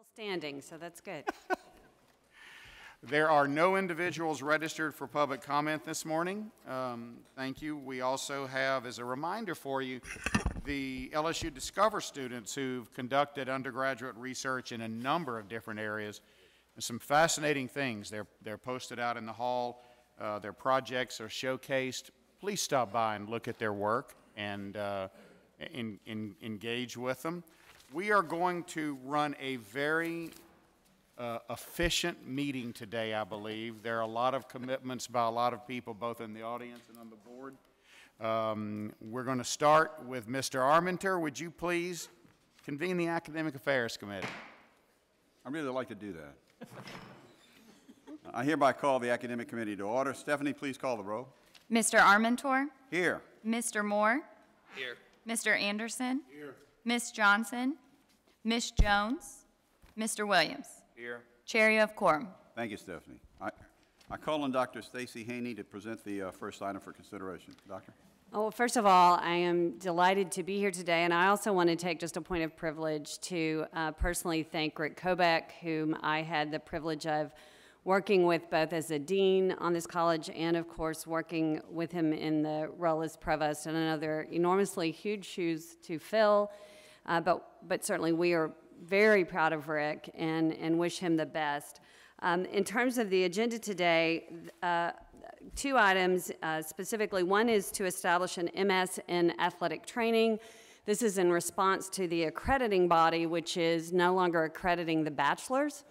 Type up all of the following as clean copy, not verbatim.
Still standing, so that's good. There are no individuals registered for public comment this morning. Thank you. We also have, as a reminder for you, the LSU Discover students who've conducted undergraduate research in a number of different areas. And some fascinating things. They're posted out in the hall. Their projects are showcased. Please stop by and look at their work and engage with them. We are going to run a very efficient meeting today, I believe. There are a lot of commitments by a lot of people, both in the audience and on the board. We're going to start with Mr. Armenter. Would you please convene the Academic Affairs Committee? I'd really like to do that. I hereby call the Academic Committee to order. Stephanie, please call the roll. Mr. Armentor? Here. Mr. Moore? Here. Mr. Anderson? Here. Ms. Johnson? Ms. Jones? Mr. Williams? Here. Chair, you have quorum. Thank you, Stephanie. I call on Dr. Stacy Haney to present the first item for consideration. Doctor? Oh, well, first of all, I am delighted to be here today, and I also want to take just a point of privilege to personally thank Rick Kobeck, whom I had the privilege of working with both as a dean on this college and, of course, working with him in the role as provost. And I know they're enormously huge shoes to fill, but certainly we are very proud of Rick and wish him the best. In terms of the agenda today, two items specifically. One is to establish an MS in athletic training. This is in response to the accrediting body, which is no longer accrediting the bachelor's.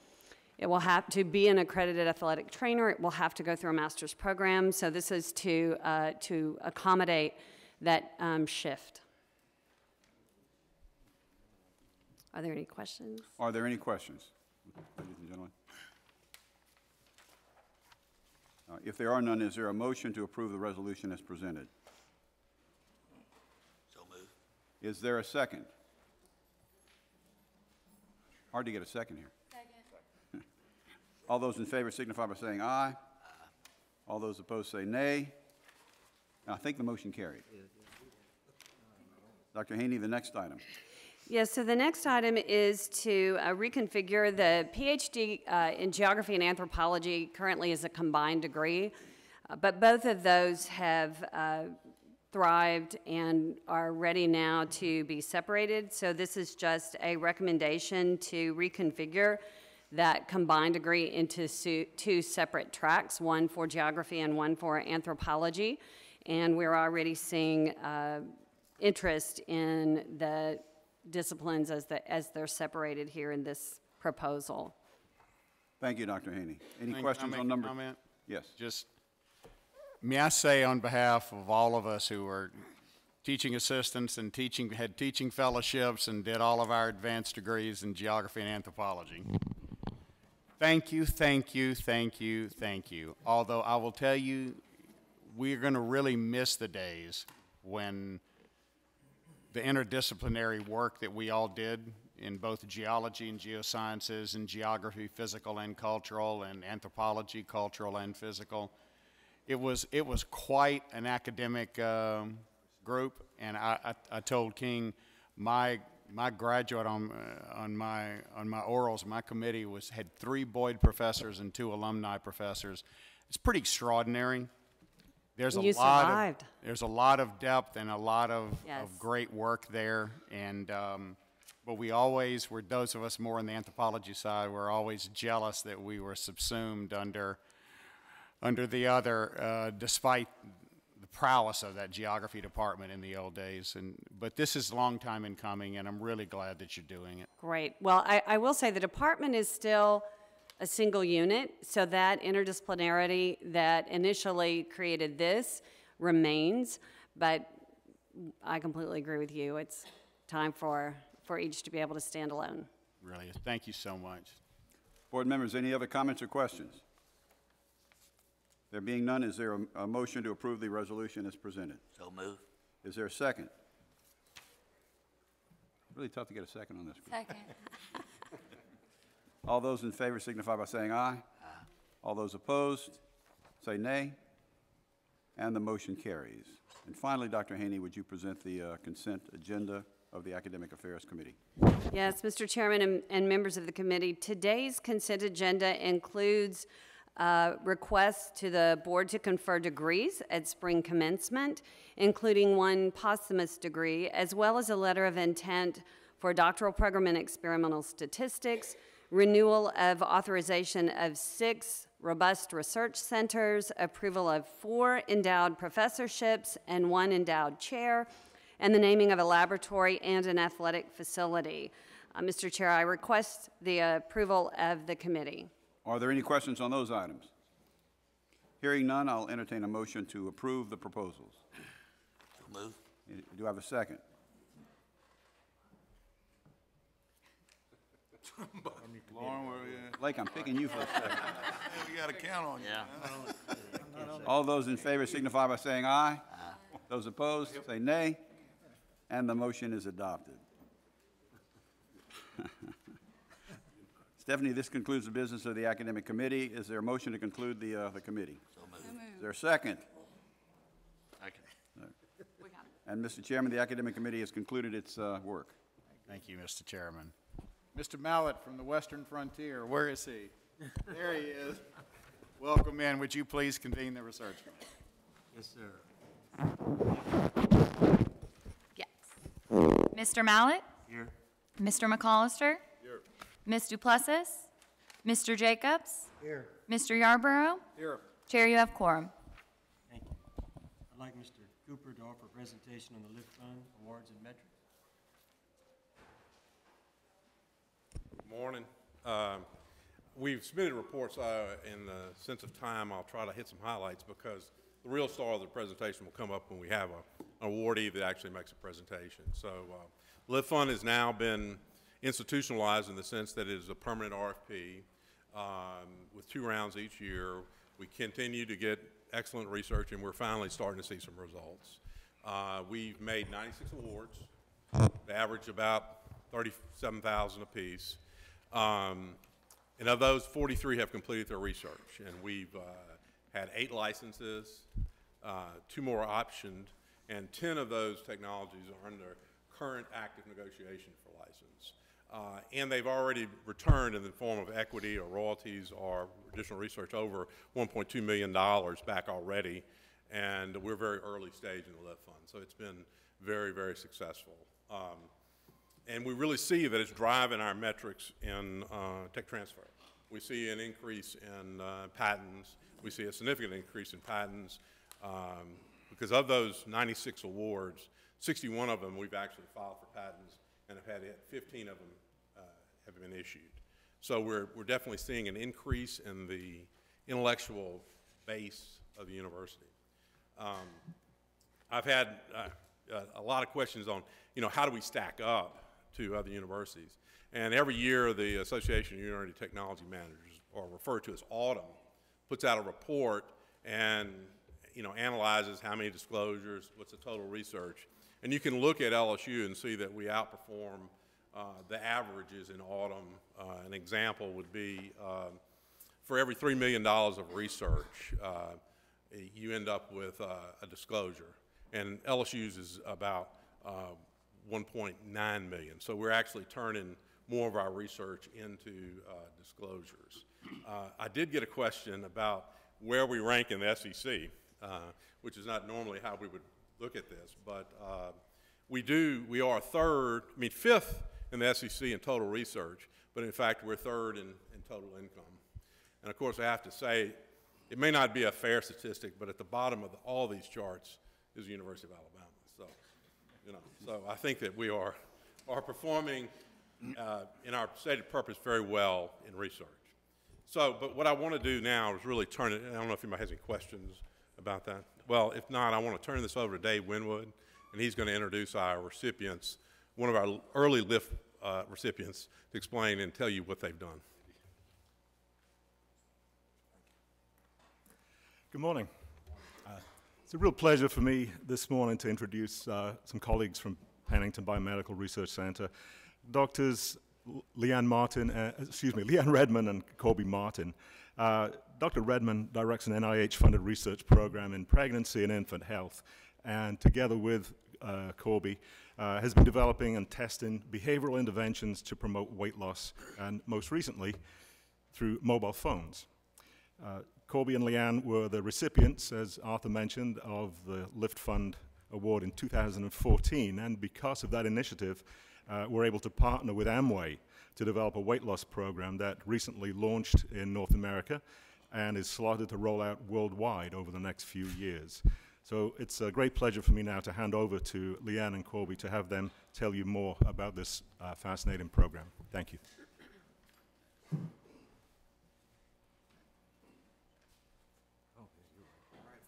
It will have to be an accredited athletic trainer. It will have to go through a master's program. So this is to accommodate that shift. Are there any questions? Are there any questions, ladies and gentlemen? If there are none, is there a motion to approve the resolution as presented? So moved. Is there a second? Hard to get a second here. Second. All those in favor signify by saying aye. Aye. All those opposed say nay. And I think the motion carried. Dr. Haney, the next item. Yes, so the next item is to reconfigure the PhD in geography and anthropology. Currently is a combined degree, but both of those have thrived and are ready now to be separated. So this is just a recommendation to reconfigure that combined degree into two separate tracks, one for geography and one for anthropology. And we're already seeing interest in the disciplines as they're separated here in this proposal. Thank you, Dr. Haney. Any questions on number? Comment? Yes. Just, may I say on behalf of all of us who are teaching assistants and had teaching fellowships and did all of our advanced degrees in geography and anthropology. Thank you, thank you, thank you, thank you. Although I will tell you, we're going to really miss the days when the interdisciplinary work that we all did in both geology and geosciences and geography, physical and cultural, and anthropology, cultural and physical. It was quite an academic group, and I told King my graduate on my orals, my committee had 3 Boyd professors and 2 alumni professors. It's pretty extraordinary. There's a lot of depth and a lot of great work there, and but we always were, those of us more on the anthropology side, were always jealous that we were subsumed under the other, despite the prowess of that geography department in the old days. But this is a long time in coming, and I'm really glad that you're doing it. Great. Well, I will say the department is still a single unit, so that interdisciplinarity that initially created this remains, but I completely agree with you. It's time for each to be able to stand alone. Really, thank you so much. Board members, any other comments or questions? There being none, is there a motion to approve the resolution as presented? So moved. Is there a second? Really tough to get a second on this group. Second. All those in favor signify by saying aye. Aye. All those opposed say nay. And the motion carries. And finally, Dr. Haney, would you present the consent agenda of the Academic Affairs Committee. Yes, Mr. Chairman and members of the committee, today's consent agenda includes requests to the board to confer degrees at spring commencement, including one posthumous degree, as well as a letter of intent for a doctoral program in experimental statistics, renewal of authorization of 6 robust research centers, approval of 4 endowed professorships and 1 endowed chair, and the naming of a laboratory and an athletic facility. Mr. Chair, I request the approval of the committee. Are there any questions on those items? Hearing none, I'll entertain a motion to approve the proposals. Move. Do I have a second? Lauren, where you at? Blake, I'm picking you for a second. We got to count on you. Yeah. All those in favor signify by saying aye. Those opposed, say nay. And the motion is adopted. Stephanie, this concludes the business of the Academic Committee. Is there a motion to conclude the committee? So moved. Is there a second? Second. And Mr. Chairman, the Academic Committee has concluded its work. Thank you, Mr. Chairman. Mr. Mallett from the Western Frontier, where is he? There he is. Welcome in. Would you please convene the research committee? Yes, sir. Yes. Mr. Mallett? Here. Mr. McCollister? Here. Ms. Duplessis? Mr. Jacobs? Here. Mr. Yarborough? Here. Chair, you have quorum. Thank you. I'd like Mr. Cooper to offer a presentation on the LIFT Fund awards and metrics. Morning. We've submitted reports in the sense of time. I'll try to hit some highlights because the real star of the presentation will come up when we have an awardee that actually makes a presentation. So LIFT Fund has now been institutionalized in the sense that it is a permanent RFP with 2 rounds each year. We continue to get excellent research, and we're finally starting to see some results. We've made 96 awards. They average about $37,000 apiece. And of those, 43 have completed their research, and we've had 8 licenses, 2 more optioned, and 10 of those technologies are under current active negotiation for license. And they've already returned in the form of equity or royalties or additional research over $1.2 million back already, and we're very early stage in the LIFT Fund, so it's been very, very successful. And we really see that it's driving our metrics in tech transfer. We see an increase in patents. We see a significant increase in patents because of those 96 awards, 61 of them we've actually filed for patents and have had 15 of them have been issued. So we're definitely seeing an increase in the intellectual base of the university. I've had a lot of questions on, how do we stack up to other universities? And every year, the Association of University Technology Managers, or referred to as AUTUM, puts out a report and, analyzes how many disclosures, what's the total research. And you can look at LSU and see that we outperform the averages in AUTUM. An example would be for every $3 million of research, you end up with a disclosure. And LSU's is about 1.9 million. So we're actually turning more of our research into disclosures. I did get a question about where we rank in the SEC, which is not normally how we would look at this, but we are fifth in the SEC in total research, but in fact we're third in total income. And of course I have to say, it may not be a fair statistic, but at the bottom of all these charts is the University of Alabama. So I think that we are performing in our stated purpose very well in research. So, but what I want to do now is really turn it, I don't know if anybody has any questions about that. Well, if not, I want to turn this over to Dave Winwood, and he's going to introduce our recipients, one of our early LIFT recipients, to explain and tell you what they've done. Good morning. It's a real pleasure for me this morning to introduce some colleagues from Pennington Biomedical Research Center, Doctors Leanne Redmond and Colby Martin. Dr. Redmond directs an NIH-funded research program in pregnancy and infant health, and together with Corby, has been developing and testing behavioral interventions to promote weight loss, and most recently, through mobile phones. Corby and Leanne were the recipients, as Arthur mentioned, of the Lift Fund Award in 2014, and because of that initiative, we're able to partner with Amway to develop a weight loss program that recently launched in North America and is slotted to roll out worldwide over the next few years. So it's a great pleasure for me now to hand over to Leanne and Corby to have them tell you more about this fascinating program. Thank you.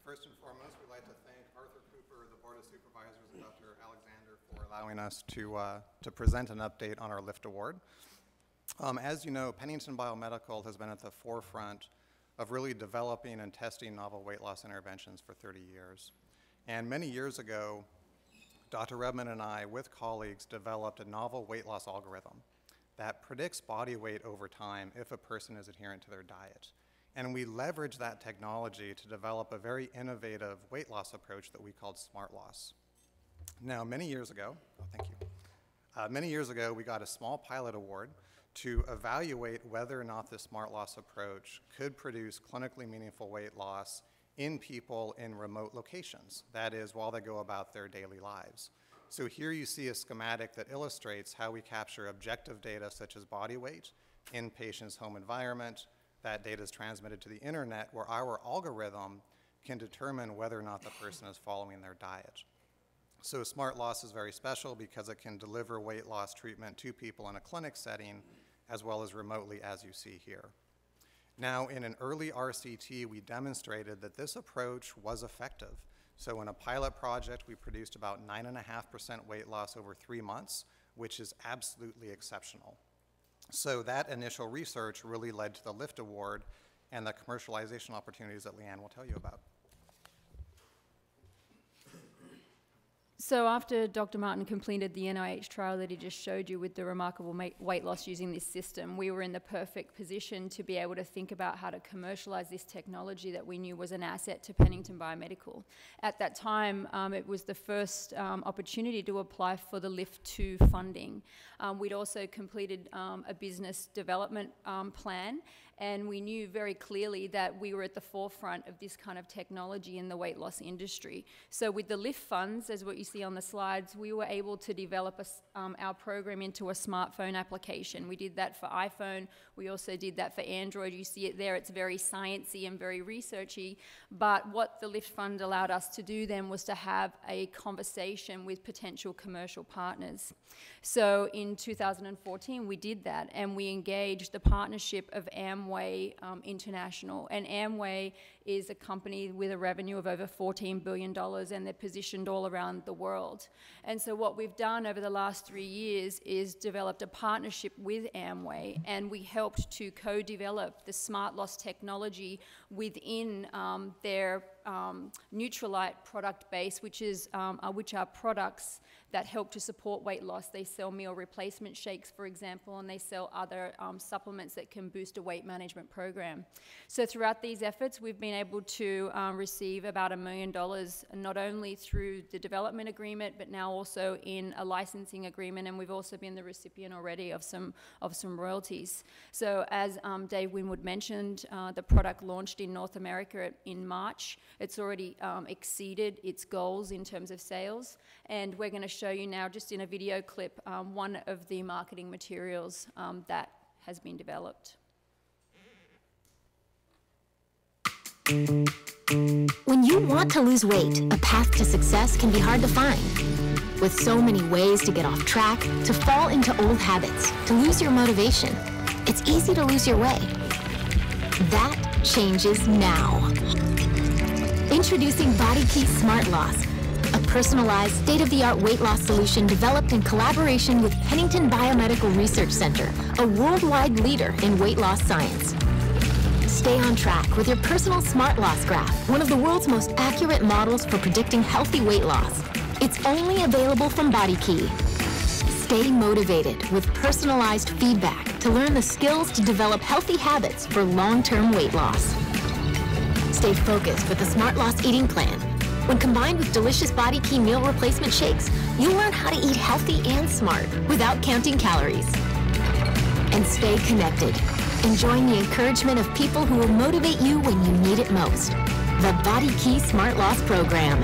First and foremost, we'd like to thank Arthur Cooper, the Board of Supervisors, and Dr. Alexander for allowing us to present an update on our LIFT Award. As you know, Pennington Biomedical has been at the forefront of really developing and testing novel weight loss interventions for 30 years. And many years ago, Dr. Redman and I, with colleagues, developed a novel weight loss algorithm that predicts body weight over time if a person is adherent to their diet. And we leveraged that technology to develop a very innovative weight loss approach that we called Smart Loss. Now, many years ago, many years ago, we got a small pilot award to evaluate whether or not the Smart Loss approach could produce clinically meaningful weight loss in people in remote locations, that is, while they go about their daily lives. So here you see a schematic that illustrates how we capture objective data such as body weight in patients' home environment. That data is transmitted to the internet where our algorithm can determine whether or not the person is following their diet. So Smart Loss is very special because it can deliver weight loss treatment to people in a clinic setting as well as remotely, as you see here. Now, in an early RCT, we demonstrated that this approach was effective. So in a pilot project, we produced about 9.5% weight loss over 3 months, which is absolutely exceptional. So that initial research really led to the LIFT Award and the commercialization opportunities that Leanne will tell you about. So after Dr. Martin completed the NIH trial that he just showed you with the remarkable weight loss using this system, we were in the perfect position to be able to think about how to commercialize this technology that we knew was an asset to Pennington Biomedical. At that time, it was the first opportunity to apply for the LIFT 2 funding. We'd also completed a business development plan, and we knew very clearly that we were at the forefront of this kind of technology in the weight loss industry. So with the LIFT funds, as what you see on the slides, we were able to develop our program into a smartphone application. We did that for iPhone. We also did that for Android. You see it there. It's very sciencey and very researchy. But what the LIFT fund allowed us to do then was to have a conversation with potential commercial partners. So in 2014, we did that, and we engaged the partnership of Amway International. And Amway is a company with a revenue of over $14 billion, and they're positioned all around the world. And so what we've done over the last 3 years is developed a partnership with Amway, and we helped to co-develop the Smart Loss technology within their Neutralite product base, which are products that help to support weight loss. They sell meal replacement shakes, for example, and they sell other supplements that can boost a weight management program. So throughout these efforts, we've been able to receive about $1 million, not only through the development agreement, but now also in a licensing agreement, and we've also been the recipient already of some royalties. So as Dave Winwood mentioned, the product launched in North America in March. It's already exceeded its goals in terms of sales, and we're going to show you now, just in a video clip, one of the marketing materials that has been developed. When you want to lose weight, a path to success can be hard to find. With so many ways to get off track, to fall into old habits, to lose your motivation, it's easy to lose your way. That changes now. Introducing BodyKey Smart Loss, a personalized, state-of-the-art weight loss solution developed in collaboration with Pennington Biomedical Research Center, a worldwide leader in weight loss science. Stay on track with your personal Smart Loss graph, one of the world's most accurate models for predicting healthy weight loss. It's only available from BodyKey. Stay motivated with personalized feedback to learn the skills to develop healthy habits for long-term weight loss. Stay focused with the Smart Loss eating plan. When combined with delicious Body Key meal replacement shakes, you'll learn how to eat healthy and smart without counting calories. And stay connected, enjoying the encouragement of people who will motivate you when you need it most. The Body Key Smart Loss Program.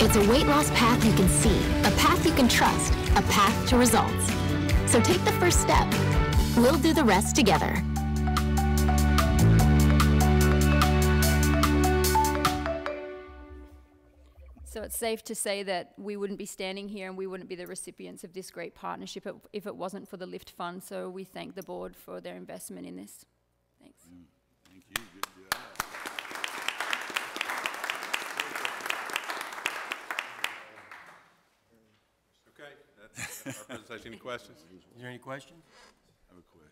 It's a weight loss path you can see, a path you can trust, a path to results. So take the first step. We'll do the rest together. So it's safe to say that we wouldn't be standing here and we wouldn't be the recipients of this great partnership if it wasn't for the LIFT Fund. So we thank the board for their investment in this. Thanks. Thank you, good job. Okay, that's our presentation. Any questions? Is there any questions? I have a question.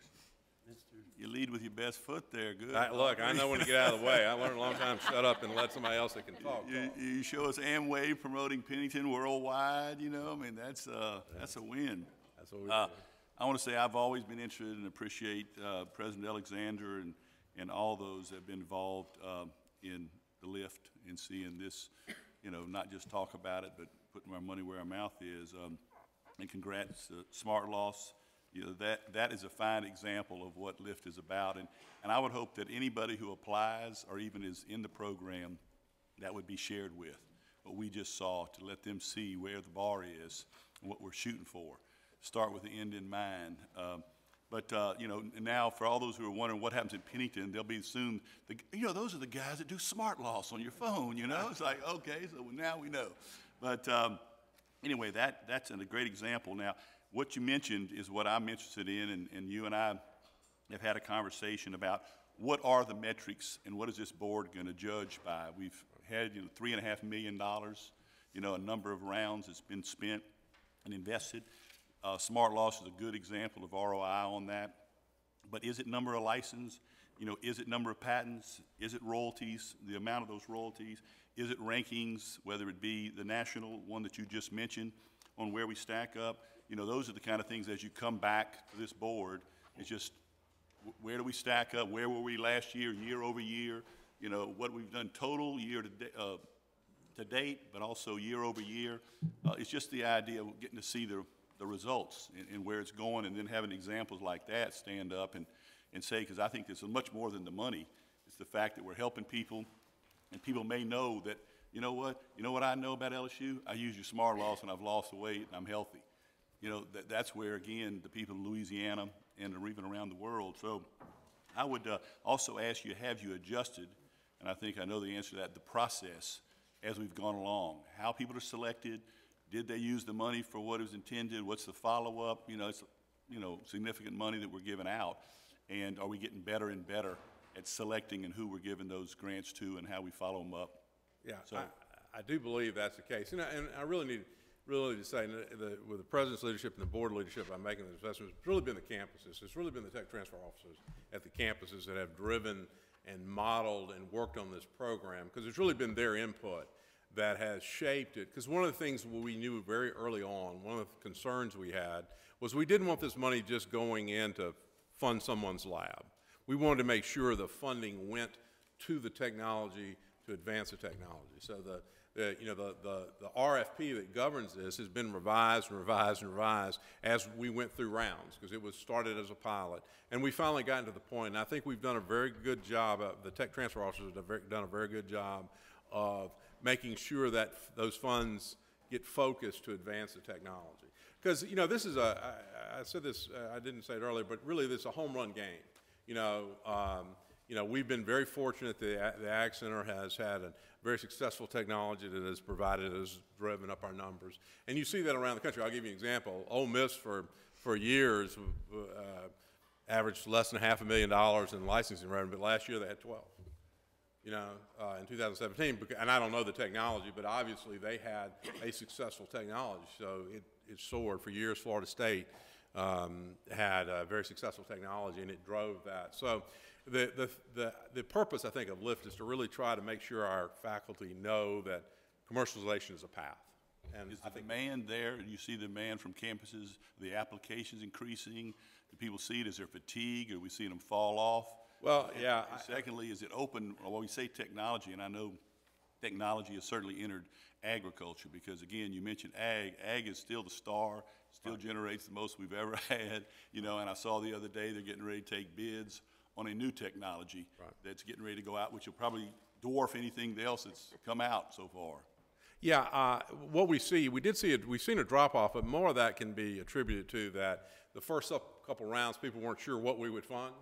You lead with your best foot there, good. Look, I know when to get out of the way. I learned a long time, shut up and let somebody else that can talk. You show us Amway promoting Pennington worldwide, you know, I mean, that's a win. That's what we do. I want to say I've always been interested and appreciate President Alexander and all those that have been involved in the lift and seeing this, you know, not just talk about it, but putting our money where our mouth is. And congrats, Smart Loss. You know, that is a fine example of what LIFT is about. And I would hope that anybody who applies or even is in the program, that would be shared with what we just saw, to let them see where the bar is and what we're shooting for. Start with the end in mind. You know, now for all those who are wondering what happens in Pennington, they'll be soon, you know, those are the guys that do Smart Loss on your phone, you know? It's like, okay, so now we know. But anyway, that's a great example. Now, what you mentioned is what I'm interested in, and you and I have had a conversation about what are the metrics and what is this board going to judge by. We've had, you know, $3.5 million, you know, a number of rounds that's been spent and invested. Smart Loss is a good example of ROI on that. But is it number of license? You know, is it number of patents? Is it royalties, the amount of those royalties? Is it rankings, whether it be the national one that you just mentioned, on where we stack up? You know, those are the kind of things as you come back to this board, it's just where do we stack up? Where were we last year, year over year? You know, what we've done total year to date, but also year over year. It's just the idea of getting to see the results and where it's going, and then having examples like that stand up and say, because I think this is much more than the money. It's the fact that we're helping people, and people may know that, you know what I know about LSU? I use your Smart Loss and I've lost the weight and I'm healthy. You know, that's where, again, the people in Louisiana and even around the world. So I would also ask you, have you adjusted, and I think I know the answer to that, the process as we've gone along, how people are selected, did they use the money for what it was intended, what's the follow-up, you know, it's, you know, significant money that we're giving out, and are we getting better and better at selecting and who we're giving those grants to and how we follow them up? Yeah, so, I do believe that's the case. And I really need to say, with the President's leadership and the board leadership I'm making the investments, it's really been the campuses. It's really been the tech transfer officers at the campuses that have driven and modeled and worked on this program, because it's really been their input that has shaped it. Because one of the things we knew very early on, one of the concerns we had, was we didn't want this money just going in to fund someone's lab. We wanted to make sure the funding went to the technology to advance the technology. So the RFP that governs this has been revised and revised and revised as we went through rounds, because it was started as a pilot. And we finally gotten to the point, and I think we've done a very good job, the tech transfer officers have done a very good job of making sure that those funds get focused to advance the technology. Because, you know, this is I said this, I didn't say it earlier, but really this is a home run game. You know, we've been very fortunate that the Ag Center has had a very successful technology that has provided, has driven up our numbers. And you see that around the country. I'll give you an example. Ole Miss for years averaged less than $500,000 in licensing revenue, but last year they had 12. You know, in 2017, and I don't know the technology, but obviously they had a successful technology, so it soared for years. Florida State had a very successful technology, and it drove that. So the purpose, I think, of LIFT is to really try to make sure our faculty know that commercialization is a path. And is the demand there? Do you see the demand from campuses, the applications increasing? Do people see it? Is there fatigue? Are we seeing them fall off? Well, yeah. Secondly, is it open? Well, we say technology, and I know technology has certainly entered agriculture, because again, you mentioned ag. Ag is still the star, still generates the most we've ever had, you know, and I saw the other day they're getting ready to take bids on a new technology that's getting ready to go out, which will probably dwarf anything else that's come out so far. Yeah, what we see, we've seen a drop off, but more of that can be attributed to that the first couple rounds, people weren't sure what we would fund.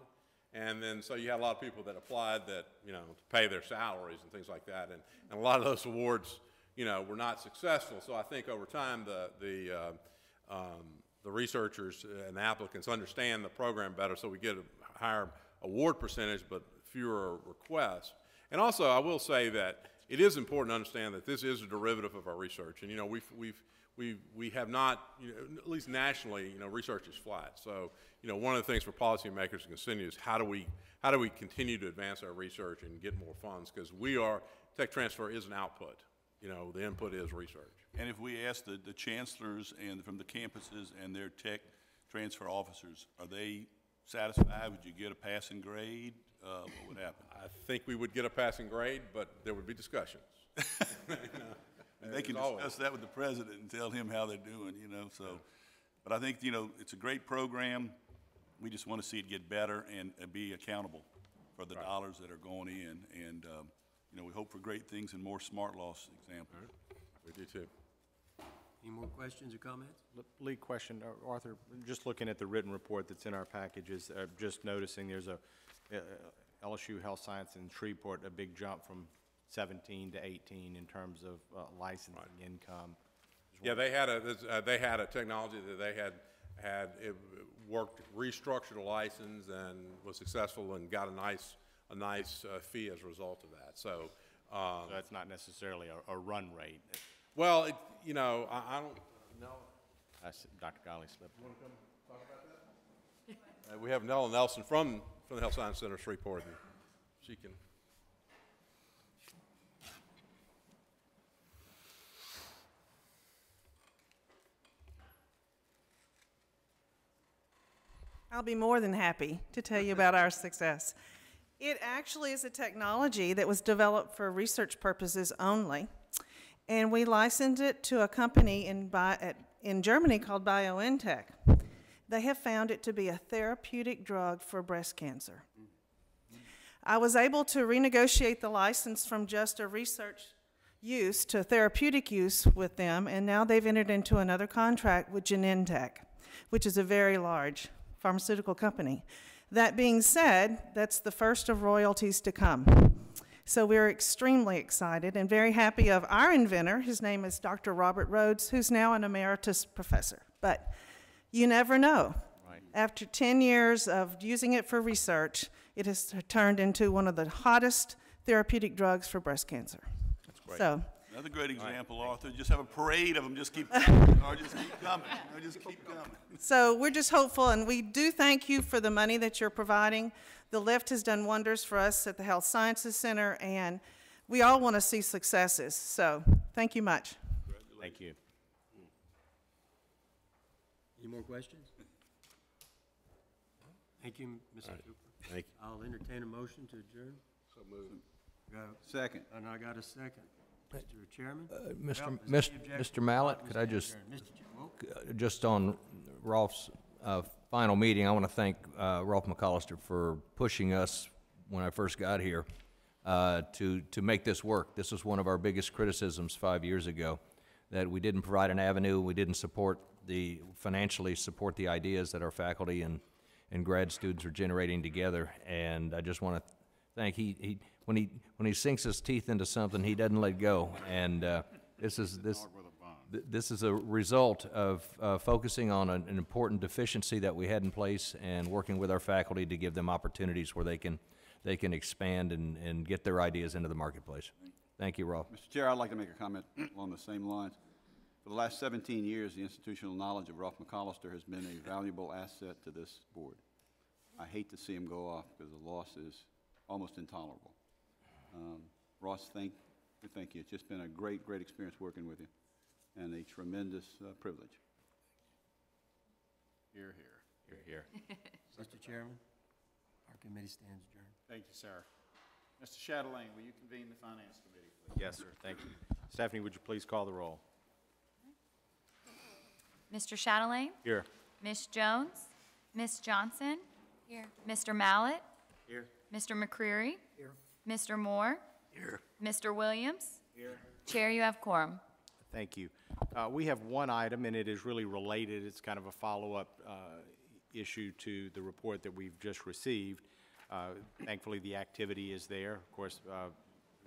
And then, so you had a lot of people that applied that, you know, to pay their salaries and things like that. And a lot of those awards, you know, were not successful. So I think over time, the researchers and applicants understand the program better, so we get a higher award percentage, but fewer requests. And also, I will say that it is important to understand that this is a derivative of our research. And, you know, we have not, you know, at least nationally, you know, research is flat. So, you know, one of the things for policymakers to consider is how do we continue to advance our research and get more funds? Because tech transfer is an output. You know, the input is research. And if we ask the chancellors and from the campuses and their tech transfer officers, are they satisfied? Would you get a passing grade? What would happen? I think we would get a passing grade, but there would be discussions. And they can discuss that with the president and tell him how they're doing, you know. So, but I think, you know, it's a great program. We just want to see it get better and be accountable for the dollars that are going in. And, you know, we hope for great things and more smart loss examples. We do too. Any more questions or comments? Lead question, Arthur, just looking at the written report that's in our packages, just noticing there's a LSU Health Science in Shreveport, a big jump from 17 to 18 in terms of licensing income. Yeah, they had a technology that they had worked, restructured a license and was successful and got a nice fee as a result of that. So that's not necessarily a run rate. Well, you know, I don't know. That's Dr. Golly-Slip. You want to come talk about that? We have Nella Nelson from the Health Science Center of Shreveport, and she can. I'll be more than happy to tell you about our success. It actually is a technology that was developed for research purposes only, and we licensed it to a company in Germany called BioNTech. They have found it to be a therapeutic drug for breast cancer. I was able to renegotiate the license from just a research use to therapeutic use with them, and now they've entered into another contract with Genentech, which is a very large pharmaceutical company. That being said, that's the first of royalties to come. So we're extremely excited and very happy of our inventor. His name is Dr. Robert Rhodes, who's now an emeritus professor. But you never know. Right. After 10 years of using it for research, it has turned into one of the hottest therapeutic drugs for breast cancer. That's great. So, another great example, Arthur. Just have a parade of them. Just keep coming, or just keep coming. Or just keep coming. So we're just hopeful, and we do thank you for the money that you're providing. The lift has done wonders for us at the Health Sciences Center, and we all want to see successes. So thank you much. Thank you. Any more questions? Thank you, Mr. Cooper. Thank you. I'll entertain a motion to adjourn. So moved. Second. And I got a second. Mr. Chairman? Mr. Mallett, could I just, just on Rolf's final meeting, I want to thank Rolf McCollister for pushing us when I first got here to make this work. This was one of our biggest criticisms 5 years ago, that we didn't provide an avenue, we didn't financially support the ideas that our faculty and grad students are generating together. And I just want to thank when he sinks his teeth into something, he doesn't let go. And this is a result of focusing on an important deficiency that we had in place and working with our faculty to give them opportunities where they can expand and get their ideas into the marketplace. Thank you, Rolf. Mr. Chair, I'd like to make a comment along the same lines. For the last 17 years, the institutional knowledge of Rolf McCollister has been a valuable asset to this board. I hate to see him go off because the loss is almost intolerable. Ross, thank you. It's just been a great experience working with you, and a tremendous privilege. Hear, hear. Mr. Chairman, our committee stands adjourned. Thank you, sir. Mr. Chatelain, will you convene the Finance Committee, please? Yes, sir. Thank you. Stephanie, would you please call the roll? Mr. Chatelain? Here. Ms. Jones? Ms. Johnson? Here. Mr. Mallett? Here. Mr. McCreary? Here. Mr. Moore? Here. Mr. Williams? Here. Chair, you have quorum. Thank you. We have one item, and it is really related. It's kind of a follow-up issue to the report that we've just received. Thankfully, the activity is there. Of course,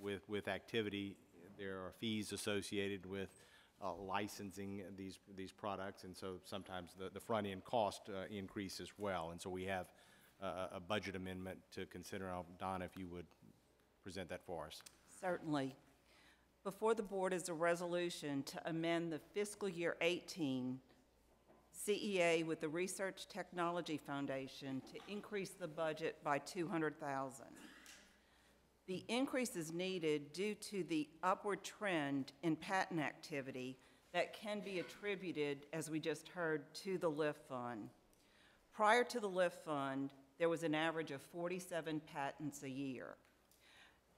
with activity, there are fees associated with licensing these products, and so sometimes the front-end cost increase as well. And so we have a budget amendment to consider. Donna, if you would present that for us. Certainly. Before the board is a resolution to amend the fiscal year 18 CEA with the Research Technology Foundation to increase the budget by $200,000. The increase is needed due to the upward trend in patent activity that can be attributed, as we just heard, to the LIFT Fund. Prior to the LIFT Fund, there was an average of 47 patents a year.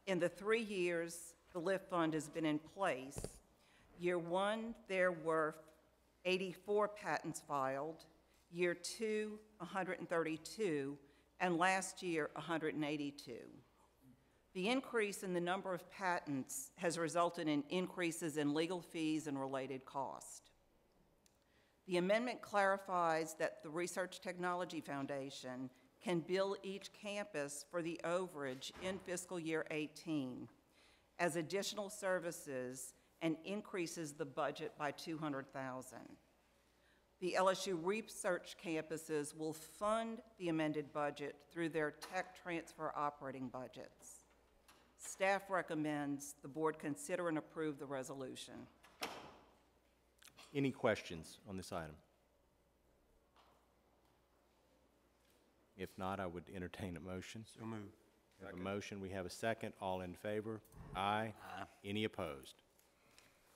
In the 3 years the LIFT Fund has been in place, year one, there were 84 patents filed, year two, 132, and last year, 182. The increase in the number of patents has resulted in increases in legal fees and related costs. The amendment clarifies that the Research Technology Foundation can bill each campus for the overage in fiscal year 18 as additional services and increases the budget by $200,000. The LSU research campuses will fund the amended budget through their tech transfer operating budgets. Staff recommends the board consider and approve the resolution. Any questions on this item? If not, I would entertain a motion. So moved. We have a motion, we have a second. All in favor? Aye. Aye. Any opposed?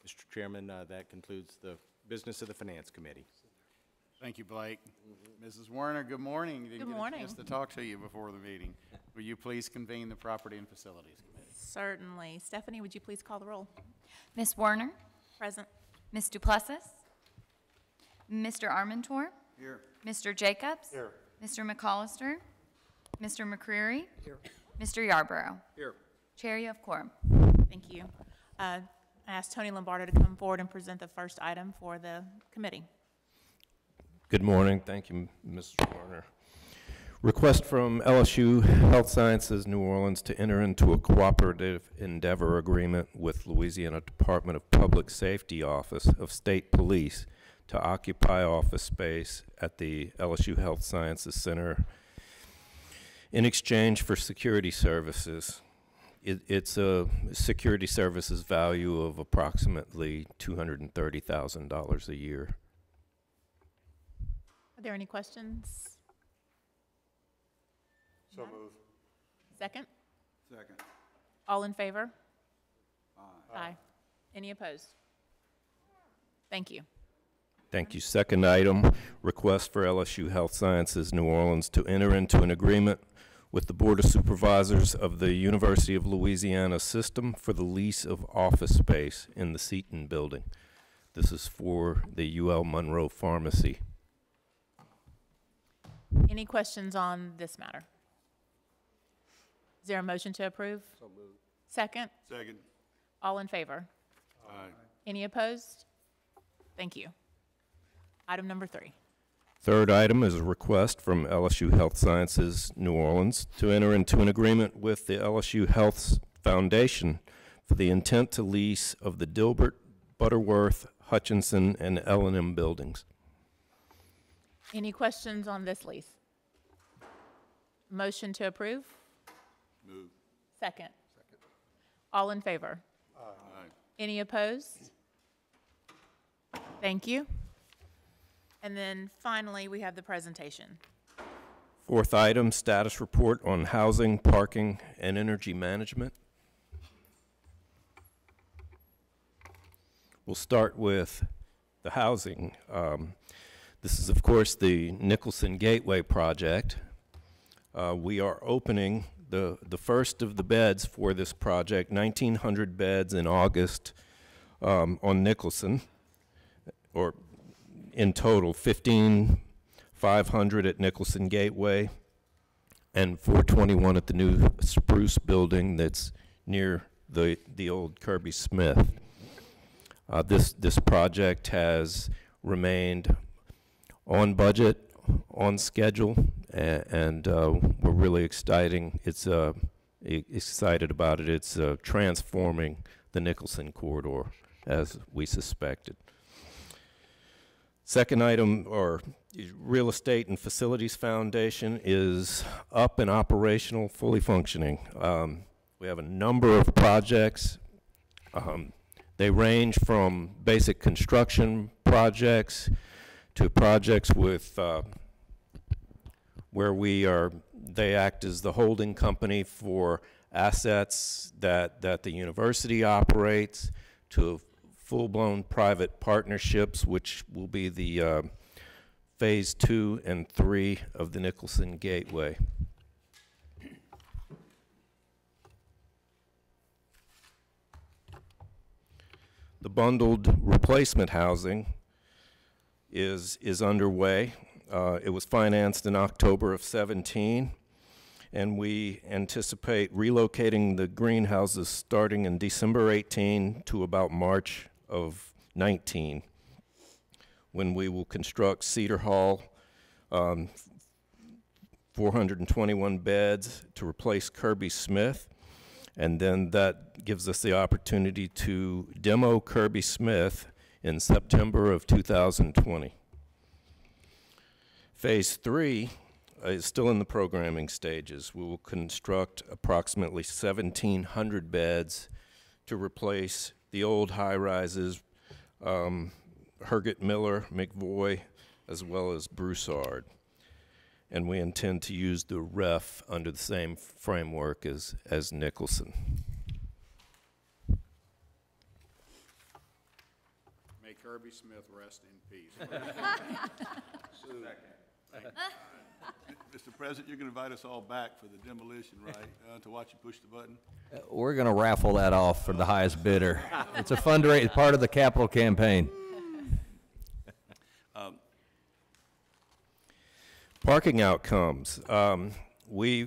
Mr. Chairman, that concludes the business of the Finance Committee. Thank you, Blake. Mrs. Werner, good morning. Didn't Good morning. get a chance to talk to you before the meeting. Will you please convene the Property and Facilities Committee? Certainly. Stephanie, would you please call the roll? Ms. Werner? Present. Ms. Duplessis? Mr. Armentor? Here. Mr. Jacobs? Here. Mr. McCollister? Mr. McCreary? Here. Mr. Yarborough? Here. Chair, you have quorum. Thank you. I asked Tony Lombardo to come forward and present the first item for the committee. Good morning. Thank you, Mr. Warner. Request from LSU Health Sciences New Orleans to enter into a cooperative endeavor agreement with Louisiana Department of Public Safety Office of State Police to occupy office space at the LSU Health Sciences Center in exchange for security services. It's a security services value of approximately $230,000 a year. Are there any questions? So moved. Second? Second. All in favor? Aye. Aye. Any opposed? Thank you. Thank you. Second item, request for LSU Health Sciences New Orleans to enter into an agreement with the Board of Supervisors of the University of Louisiana System for the lease of office space in the Seton Building. This is for the UL Monroe Pharmacy. Any questions on this matter? Is there a motion to approve? So moved. Second? Second. All in favor? Aye. Any opposed? Thank you. Item number 3. Third item is a request from LSU Health Sciences New Orleans to enter into an agreement with the LSU Health Foundation for the intent to lease of the Dilbert, Butterworth, Hutchinson, and L&M buildings. Any questions on this lease? Motion to approve? Move. Second. Second. All in favor? Aye. Any opposed? Thank you. And then finally, we have the presentation. Fourth item, status report on housing, parking, and energy management. We'll start with the housing. This is, of course, the Nicholson Gateway project. We are opening the first of the beds for this project, 1,900 beds in August on Nicholson, or in total 15,500 at Nicholson Gateway and 421 at the new Spruce building that's near the old Kirby Smith. This project has remained on budget, on schedule, and we're really excited about it. It's transforming the Nicholson corridor, as we suspected. Second item, or Real Estate and Facilities Foundation, is up and operational, fully functioning. We have a number of projects. They range from basic construction projects to projects with where they act as the holding company for assets that the university operates, to full-blown private partnerships, which will be the phase 2 and 3 of the Nicholson Gateway. The bundled replacement housing is underway. It was financed in October of 17, and we anticipate relocating the greenhouses starting in December 18 to about March of 19, when we will construct Cedar Hall, 421 beds to replace Kirby Smith, and then that gives us the opportunity to demo Kirby Smith in September of 2020. Phase 3 is still in the programming stages. We will construct approximately 1,700 beds to replace the old high-rises, Herget Miller, McVoy, as well as Broussard. And we intend to use the REF under the same framework as Nicholson. May Kirby Smith rest in peace. Mr. President, you're going to invite us all back for the demolition, right, to watch you push the button? We're going to raffle that off for the highest bidder. It's a fundraiser, part of the capital campaign. Parking outcomes. We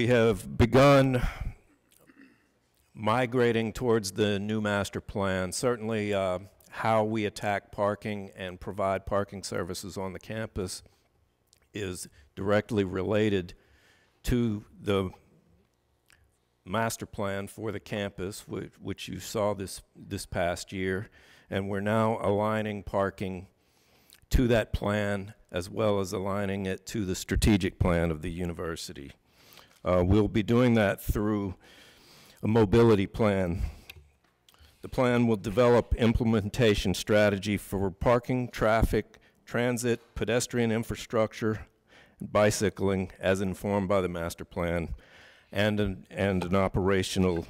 have begun migrating towards the new master plan. Certainly, how we attack parking and provide parking services on the campus is directly related to the master plan for the campus, which you saw this past year, and we're now aligning parking to that plan, as well as aligning it to the strategic plan of the university. We'll be doing that through a mobility plan. The plan will develop implementation strategy for parking, traffic, transit, pedestrian infrastructure, and bicycling as informed by the master plan, and an operational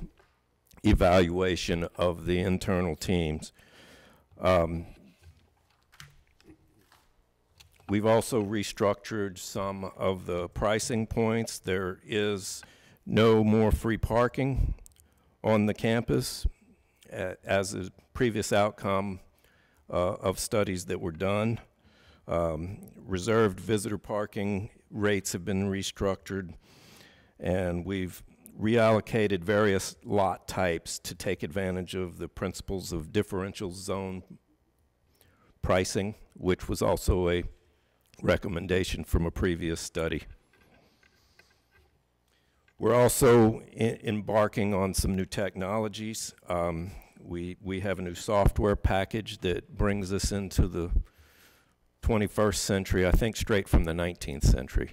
evaluation of the internal teams. We've also restructured some of the pricing points. There is no more free parking on the campus as a previous outcome of studies that were done. Reserved visitor parking rates have been restructured, and we've reallocated various lot types to take advantage of the principles of differential zone pricing, which was also a recommendation from a previous study. We're also embarking on some new technologies. We have a new software package that brings us into the 21st century, I think straight from the 19th century.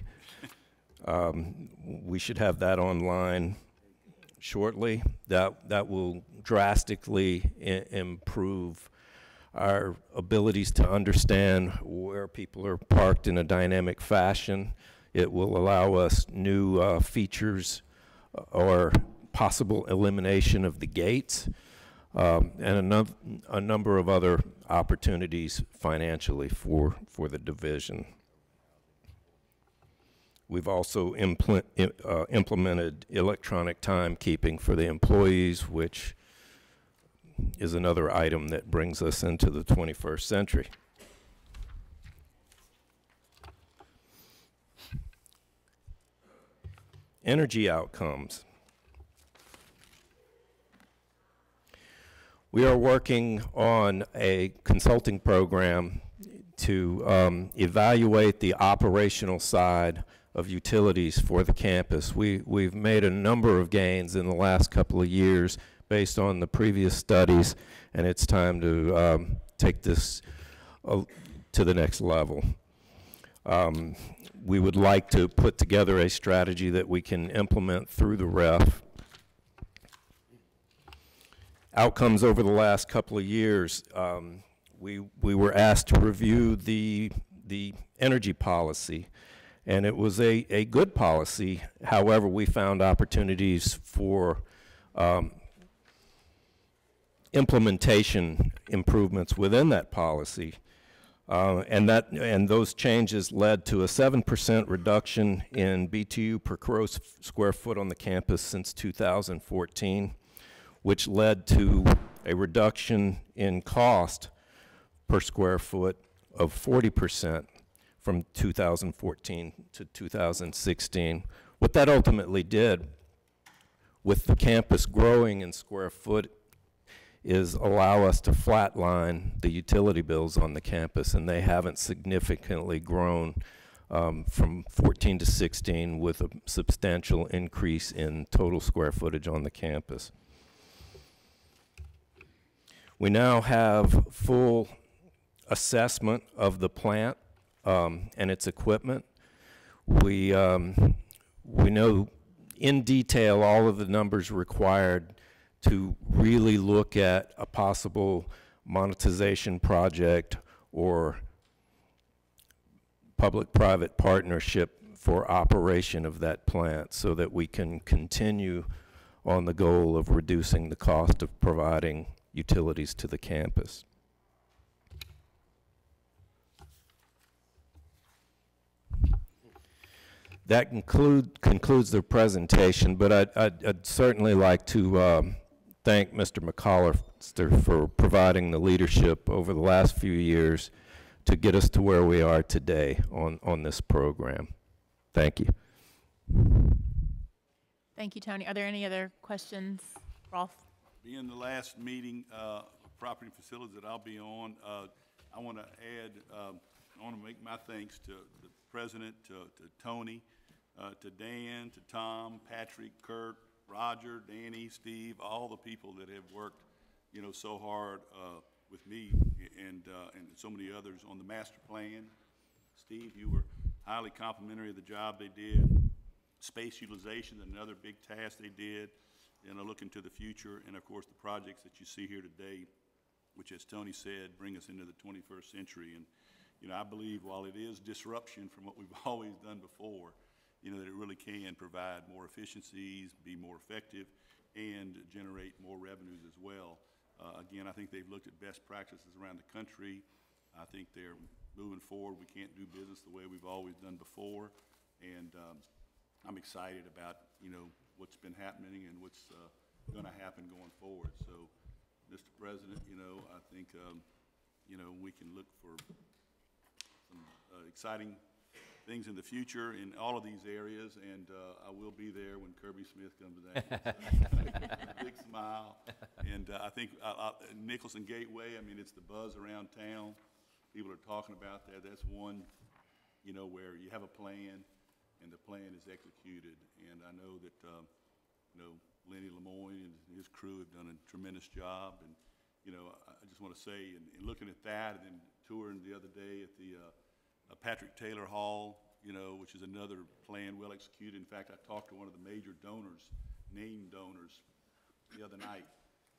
We should have that online shortly. That will drastically improve our abilities to understand where people are parked in a dynamic fashion. It will allow us new features or possible elimination of the gates, and a number of other opportunities financially for the division. We've also implemented electronic timekeeping for the employees, which is another item that brings us into the 21st century. Energy outcomes. We are working on a consulting program to evaluate the operational side of utilities for the campus. We've made a number of gains in the last couple of years based on the previous studies, and it's time to take this to the next level. We would like to put together a strategy that we can implement through the REF. Outcomes over the last couple of years, we were asked to review the energy policy, and it was a good policy. However, we found opportunities for implementation improvements within that policy. And those changes led to a 7% reduction in BTU per gross square foot on the campus since 2014, which led to a reduction in cost per square foot of 40% from 2014 to 2016. What that ultimately did, with the campus growing in square foot, is allow us to flatline the utility bills on the campus, and they haven't significantly grown from 14 to 16, with a substantial increase in total square footage on the campus. We now have full assessment of the plant and its equipment. We know in detail all of the numbers required to really look at a possible monetization project or public-private partnership for operation of that plant, so that we can continue on the goal of reducing the cost of providing utilities to the campus. That concludes the presentation, but I'd certainly like to thank Mr. McCollister for providing the leadership over the last few years to get us to where we are today on this program. Thank you. Thank you, Tony. Are there any other questions? Rolf? Being the last meeting of property and facilities that I'll be on, I want to add, I want to make my thanks to the president, to Tony, to Dan, to Tom, Patrick, Kurt, Roger, Danny, Steve, all the people that have worked, you know, so hard with me and so many others on the master plan. Steve, you were highly complimentary of the job they did. Space utilization, another big task they did, and looking to the future, and of course the projects that you see here today, which, as Tony said, bring us into the 21st century. And you know, I believe while it is disruption from what we've always done before, you know, that it really can provide more efficiencies, be more effective, and generate more revenues as well. Again, I think they've looked at best practices around the country. I think they're moving forward. We can't do business the way we've always done before, and I'm excited about, you know, what's been happening and what's going to happen going forward. So, Mr. President, you know, I think, you know, we can look for some exciting things in the future in all of these areas, and I will be there when Kirby Smith comes back. Big smile. And I think Nicholson Gateway, I mean, it's the buzz around town. People are talking about that. That's one, you know, where you have a plan and the plan is executed. And I know that, you know, Lenny Lemoyne and his crew have done a tremendous job. And, you know, I just want to say, in looking at that and then touring the other day at the Patrick Taylor Hall, you know, which is another plan well executed. In fact, I talked to one of the major donors, named donors, the other night,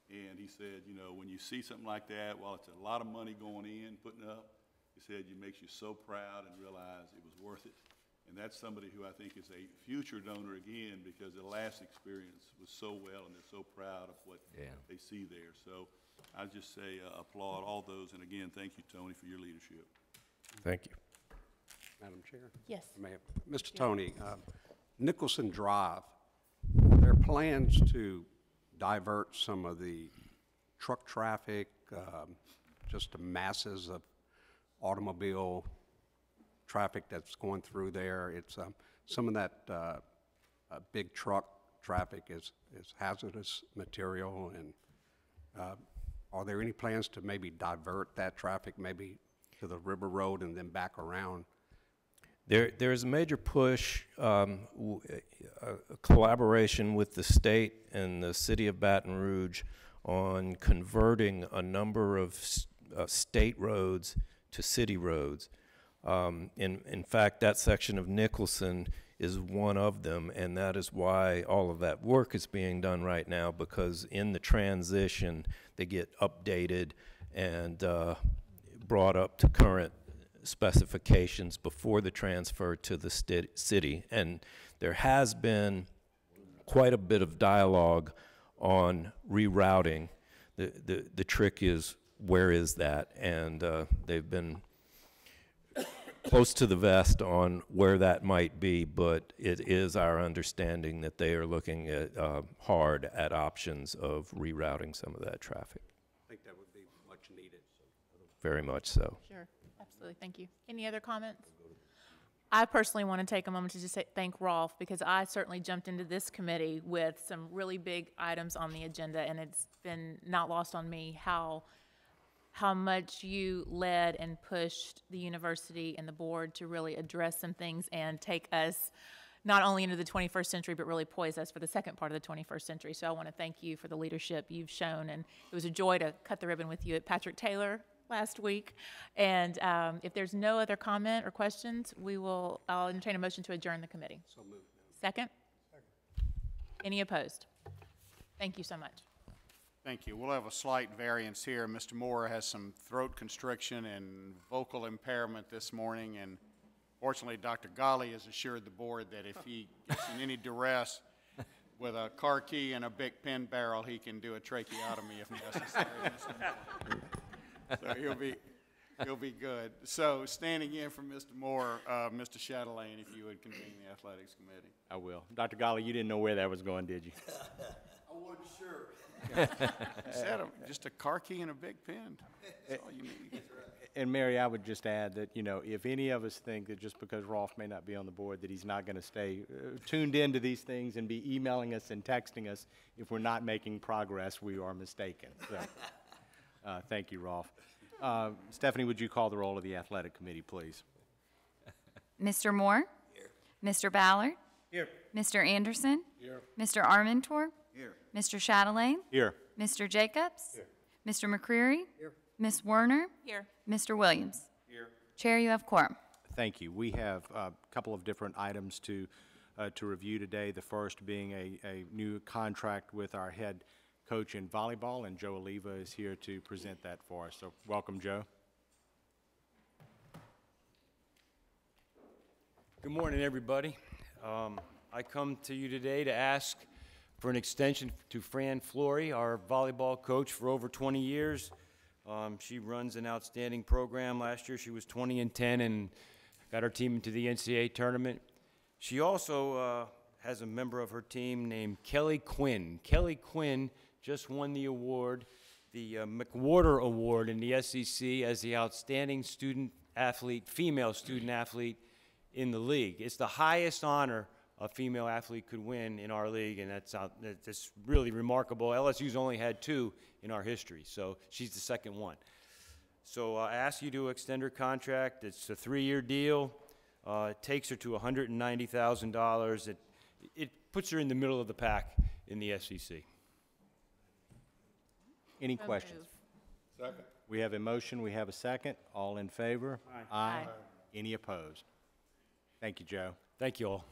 and he said, you know, when you see something like that, while it's a lot of money going in, putting up, he said it makes you so proud and realize it was worth it. And that's somebody who I think is a future donor again, because the last experience was so well, and they're so proud of what they see there. So I just say applaud all those, and again, thank you, Tony, for your leadership. Thank you. Madam Chair? Yes. Mr. Tony, Nicholson Drive, are there plans to divert some of the truck traffic, just the masses of automobile traffic that's going through there? It's some of that big truck traffic is hazardous material, and are there any plans to maybe divert that traffic maybe to the River Road and then back around? There's a major push, a collaboration with the state and the city of Baton Rouge on converting a number of state roads to city roads. In fact, that section of Nicholson is one of them, and that is why all of that work is being done right now, because in the transition, they get updated and brought up to current specifications before the transfer to the city. And there has been quite a bit of dialogue on rerouting. The trick is, where is that? And they've been close to the vest on where that might be, but it is our understanding that they are looking at hard at options of rerouting some of that traffic. I think that would be much needed. Very much so. Sure, absolutely, thank you. Any other comments? I personally want to take a moment to just thank Rolf, because I certainly jumped into this committee with some really big items on the agenda, and it's been not lost on me how much you led and pushed the university and the board to really address some things and take us not only into the 21st century, but really poise us for the second part of the 21st century. So I want to thank you for the leadership you've shown, and it was a joy to cut the ribbon with you at Patrick Taylor last week. And if there's no other comment or questions, I'll entertain a motion to adjourn the committee. So moved. Second? Any opposed? Thank you so much. Thank you. We'll have a slight variance here. Mr. Moore has some throat constriction and vocal impairment this morning, and fortunately, Dr. Ghali has assured the board that if he gets in any duress with a car key and a big pen barrel, he can do a tracheotomy if necessary. So he'll be good. So standing in for Mr. Moore, Mr. Chatelain, if you would convene the athletics committee. I will. Dr. Ghali, you didn't know where that was going, did you? I wasn't sure. He said just a car key and a big pen. That's all you need. And Mary, I would just add that, if any of us think that just because Rolf may not be on the board that he's not going to stay tuned into these things and be emailing us and texting us, if we're not making progress, we are mistaken. So, thank you, Rolf. Stephanie, would you call the roll of the athletic committee, please? Mr. Moore? Here. Mr. Ballard? Here. Mr. Anderson? Here. Mr. Armentor? Here. Mr. Chatelain? Here. Mr. Jacobs? Here. Mr. McCreary? Here. Ms. Werner? Here. Mr. Williams? Here. Chair, you have quorum. Thank you. We have a couple of different items to review today. The first being a new contract with our head coach in volleyball, and Joe Oliva is here to present that for us. So welcome, Joe. Good morning, everybody. I come to you today to ask for an extension to Fran Flory, our volleyball coach for over 20 years. She runs an outstanding program. Last year she was 20-10 and got her team into the NCAA tournament. She also has a member of her team named Kelly Quinn. Kelly Quinn just won the award, the McWhorter Award in the SEC as the outstanding female student athlete in the league. It's the highest honor a female athlete could win in our league, and that's really remarkable. LSU's only had 2 in our history, so she's the second one. So I ask you to extend her contract. It's a 3-year deal. It takes her to $190,000. It puts her in the middle of the pack in the SEC. Any questions? Second. We have a motion. We have a second. All in favor? Aye. Any opposed? Thank you, Joe. Thank you all.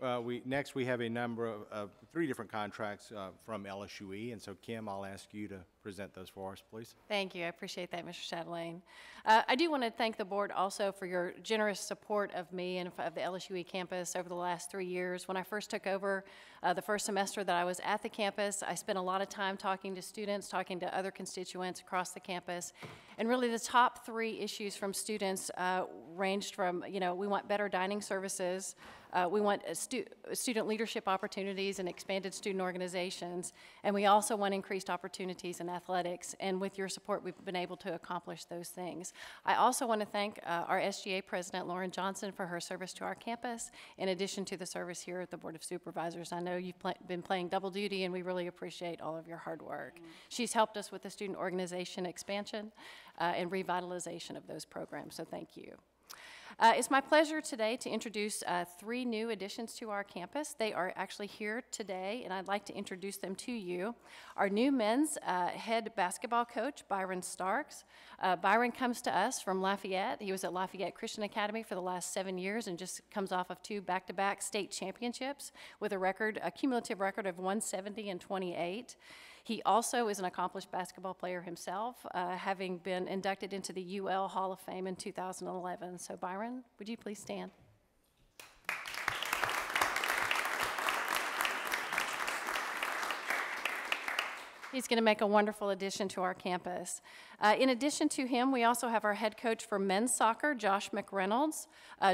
Next, we have a number of 3 different contracts from LSUE, and so Kim, I'll ask you to present those for us, please. Thank you. I appreciate that, Mr. Chatelain. I do want to thank the board also for your generous support of me and of the LSUE campus over the last 3 years. When I first took over the first semester that I was at the campus, I spent a lot of time talking to students, talking to other constituents across the campus, and really the top 3 issues from students ranged from, we want better dining services, we want student leadership opportunities and expanded student organizations, and we also want increased opportunities in athletics. And with your support, we've been able to accomplish those things. I also want to thank our SGA President, Lauren Johnson, for her service to our campus, in addition to the service here at the Board of Supervisors. I know you've been playing double duty, and we really appreciate all of your hard work. She's helped us with the student organization expansion and revitalization of those programs, so thank you. It's my pleasure today to introduce 3 new additions to our campus. They are actually here today, and I'd like to introduce them to you. Our new men's head basketball coach, Byron Starks. Byron comes to us from Lafayette. He was at Lafayette Christian Academy for the last 7 years and just comes off of 2 back-to-back state championships with a cumulative record of 170 and 28. He also is an accomplished basketball player himself, having been inducted into the UL Hall of Fame in 2011. So Byron, would you please stand? He's going to make a wonderful addition to our campus. In addition to him, we also have our head coach for men's soccer, Josh McReynolds.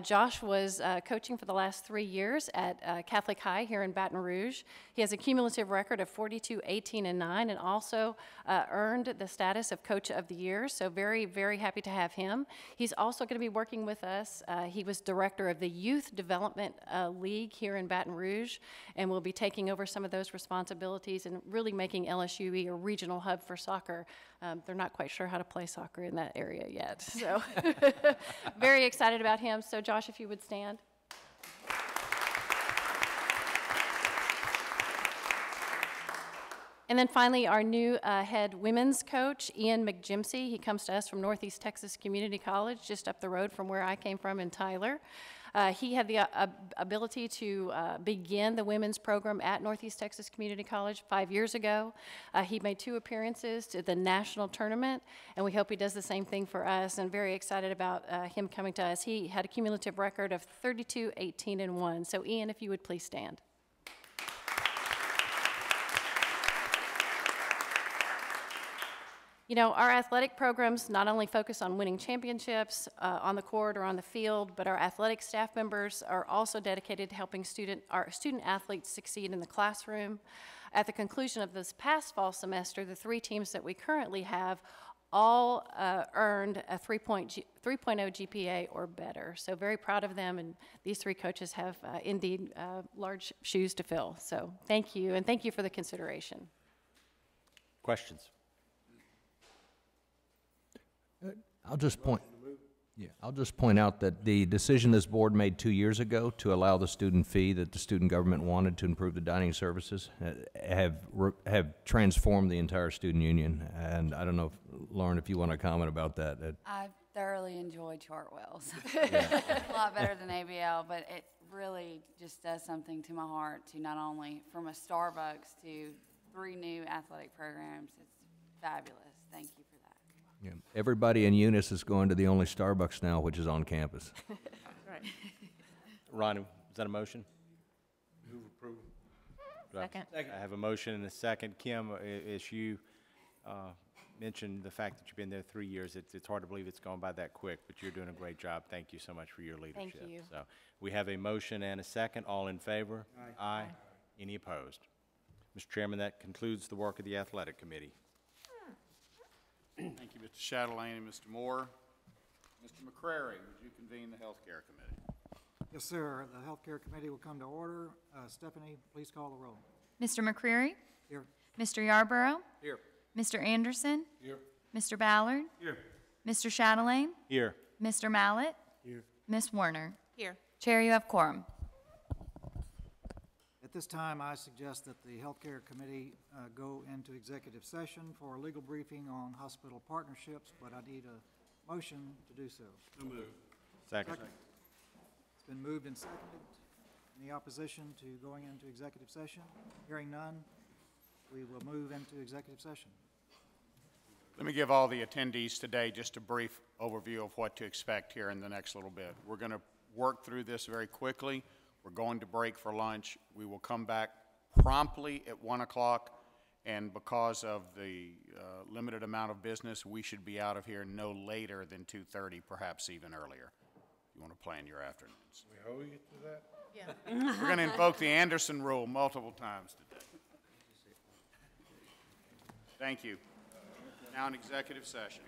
Josh was coaching for the last 3 years at Catholic High here in Baton Rouge. He has a cumulative record of 42, 18, and 9, and also earned the status of Coach of the Year, so very, very happy to have him. He's also going to be working with us. He was director of the Youth Development League here in Baton Rouge, and will be taking over some of those responsibilities and really making LSU a regional hub for soccer. They're not quite sure how to play soccer in that area yet, so very excited about him. So Josh, if you would stand. And then finally, our new head women's coach, Ian McJimsey. He comes to us from Northeast Texas Community College, just up the road from where I came from in Tyler. He had the ability to begin the women's program at Northeast Texas Community College 5 years ago. He made 2 appearances to the national tournament, and we hope he does the same thing for us, and very excited about him coming to us. He had a cumulative record of 32, 18, and 1. So Ian, if you would please stand. You know, our athletic programs not only focus on winning championships on the court or on the field, but our athletic staff members are also dedicated to helping our student athletes succeed in the classroom. At the conclusion of this past fall semester, the 3 teams that we currently have all earned a 3.0 GPA or better. So very proud of them, and these 3 coaches have indeed large shoes to fill. So thank you, and thank you for the consideration. Questions? I'll just point out that the decision this board made 2 years ago to allow the student fee that the student government wanted to improve the dining services have transformed the entire student union. And I don't know, Lauren, if you want to comment about that. I thoroughly enjoyed Chartwell's. A lot better than ABL, but it really just does something to my heart to not only from a Starbucks to 3 new athletic programs. It's fabulous. Thank you for that. Yeah. Everybody in Eunice is going to the only Starbucks now, which is on campus. Right. Ron, is that a motion? Move approval. Second. I have a motion and a second. Kim, as you mentioned the fact that you've been there 3 years, it's hard to believe it's gone by that quick, but you're doing a great job. Thank you so much for your leadership. Thank you. So we have a motion and a second. All in favor? Aye. Any opposed? Mr. Chairman, that concludes the work of the Athletic Committee. Thank you, Mr. Chatelain and Mr. Moore. Mr. McCrary, would you convene the Healthcare Committee? Yes, sir. The Healthcare Committee will come to order. Stephanie, please call the roll. Mr. McCreary? Here. Mr. Yarborough? Here. Mr. Anderson? Here. Mr. Ballard? Here. Mr. Chatelain? Here. Mr. Mallett? Here. Ms. Warner? Here. Chair, you have quorum. At this time, I suggest that the Healthcare Committee go into executive session for a legal briefing on hospital partnerships, but I need a motion to do so. So moved. Second. It's been moved and seconded. Any opposition to going into executive session? Hearing none, we will move into executive session. Let me give all the attendees today just a brief overview of what to expect here in the next little bit. We're going to work through this very quickly. We're going to break for lunch. We will come back promptly at 1 o'clock, and because of the limited amount of business, we should be out of here no later than 2:30, perhaps even earlier. You want to plan your afternoons. How we get to that? Yeah. We're going to invoke the Anderson rule multiple times today. Thank you. Now in executive session.